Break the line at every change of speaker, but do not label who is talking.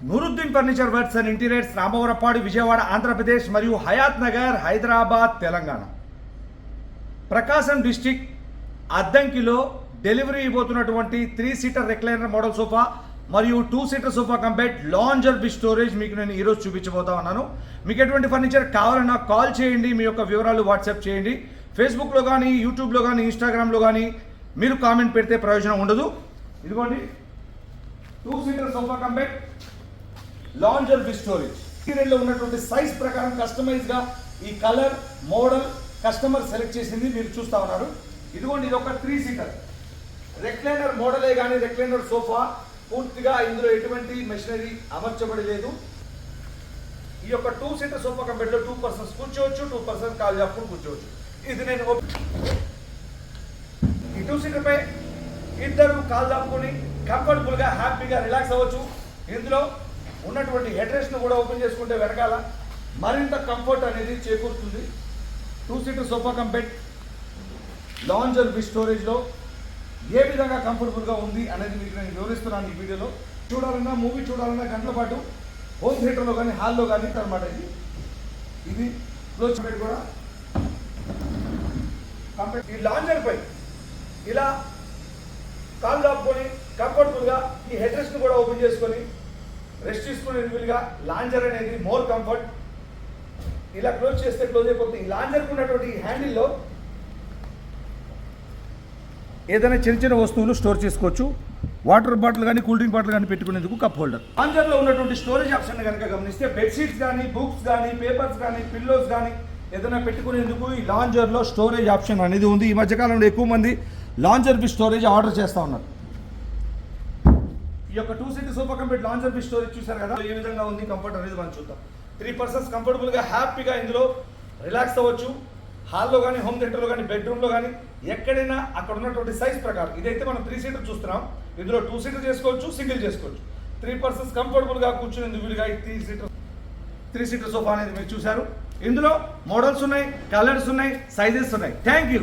Nooruddin furniture works and interiors, Ramavarapadu, Vijayawada, Andhra Pradesh మరియు Hayat Nagar, Hyderabad, Telangana. Prakasam district అద్దంకిలో delivery ఇవ్వబోతున్నటువంటి 3 సీటర్ రెక్లైనర్ మోడల్ సోఫా మరియు 2 seater sofa cum bed lounger with storage మీకు నేను ఈరోజు చూపించబోతా ఉన్నాను. మీకు ఎటువంటి ఫర్నిచర్ కావాలన్నా కాల్ చేయండి, మీ యొక్క వివరాలు వాట్సాప్ చేయండి. ఫేస్బుక్లో కానీ, యూట్యూబ్లో కానీ, ఇన్స్టాగ్రామ్లో కానీ మీరు కామెంట్ పెడితే ప్రయోజనం ఉండదు. ఇదిగోండి 2 seater sofa cum bed lounger with storage. ఇంటీరియర్లో ఉన్నటువంటి సైజ్ ప్రకారం కస్టమైజ్గా ఈ కలర్ మోడల్ కస్టమర్ సెలెక్ట్ చేసింది మీరు చూస్తూ ఉన్నారు. ఇదిగోండి ఇది ఒక 3 సీటర్ రెక్లైనర్ మోడలే కానీ రెక్లైనర్ సోఫా పూర్తిగా ఇందులో ఎటువంటి మెషినరీ అమర్చబడి లేదు. ఈ యొక్క 2 సీటర్ సోఫా కంబెడ్లో 2 పర్సన్స్ కూర్చోవచ్చు, 2 పర్సన్స్ కాలు చెప్పుకుని కూర్చోవచ్చు. ఇది నేను ఈ 2 సీటర్ పై ఇద్దరు కాలు చెప్పుకొని కంఫర్టబుల్గా హ్యాపీగా రిలాక్స్ అవ్వచ్చు. ఇందులో ఉన్నటువంటి హెడ్ రెస్ట్ను కూడా ఓపెన్ చేసుకుంటే వెనకాల మరింత కంఫర్ట్ అనేది చేకూరుతుంది. 2 seater sofa cum bed lounger with స్టోరేజ్లో ఏ విధంగా కంఫర్టబుల్గా ఉంది అనేది మీకు నేను వివరిస్తున్నాను ఈ వీడియోలో. చూడాలన్నా మూవీ చూడాలన్నా గంటల పాటు హోమ్ థియేటర్లో కానీ హాల్లో కానీ అనమాట. ఇది క్లోజ్ పెట్టి కూడా కంఫర్ట్. ఈ లాంజర్ పై ఇలా కాలు దాపుకొని కంఫర్టబుల్గా ఈ హెడ్ రెస్ట్ని కూడా ఓపెన్ చేసుకొని రెస్ట్ తీసుకునే వీలుగా లాంజర్ అనేది మోర్ కంఫర్ట్. ఇలా క్లోజ్ చేస్తే క్లోజ్ అయిపోతుంది. ఈ లాంజర్కి ఉన్నటువంటి ఈ హ్యాండిల్లో ఏదైనా చిన్న చిన్న వస్తువులు స్టోర్ చేసుకోవచ్చు. వాటర్ బాటిల్ కానీ కూల్ డ్రింక్ బాటిల్ కానీ పెట్టుకునేందుకు కప్ హోల్డర్. లాంజర్లో ఉన్నటువంటి స్టోరేజ్ ఆప్షన్ కనుక గమనిస్తే బెడ్షీట్స్ కానీ, బుక్స్ కానీ, పేపర్స్ కానీ, పిల్లోస్ కానీ ఏదైనా పెట్టుకునేందుకు ఈ లాంజర్లో స్టోరేజ్ ఆప్షన్ అనేది ఉంది. ఈ మధ్యకాలంలో ఎక్కువ మంది లాంజర్ విత్ స్టోరేజ్ ఆర్డర్ చేస్తూ ఉన్నారు. ఈ యొక్క 2 seater sofa cum bed lounger with storage చూసారు కదా, ఏ విధంగా ఉంది కంఫర్ట్ అనేది మనం చూద్దాం. 3 పర్సన్స్ కంఫర్టబుల్గా హ్యాపీగా ఇందులో రిలాక్స్ అవ్వచ్చు. హాల్లో కానీ, హోమ్ థియేటర్లో కానీ, బెడ్రూమ్లో కానీ ఎక్కడైనా అక్కడ ఉన్నటువంటి సైజ్ ప్రకారం. ఇదైతే మనం 3 సీటర్ చూస్తున్నాం. ఇందులో 2 సీటర్ చేసుకోవచ్చు, సింగిల్ చేసుకోవచ్చు. 3 పర్సన్స్ కంఫర్టబుల్గా కూర్చునేందుకు వీలుగా 3 సీటర్ సోఫా అనేది మీరు చూశారు. ఇందులో మోడల్స్ ఉన్నాయి, కలర్స్ ఉన్నాయి, సైజెస్ ఉన్నాయి. Thank you.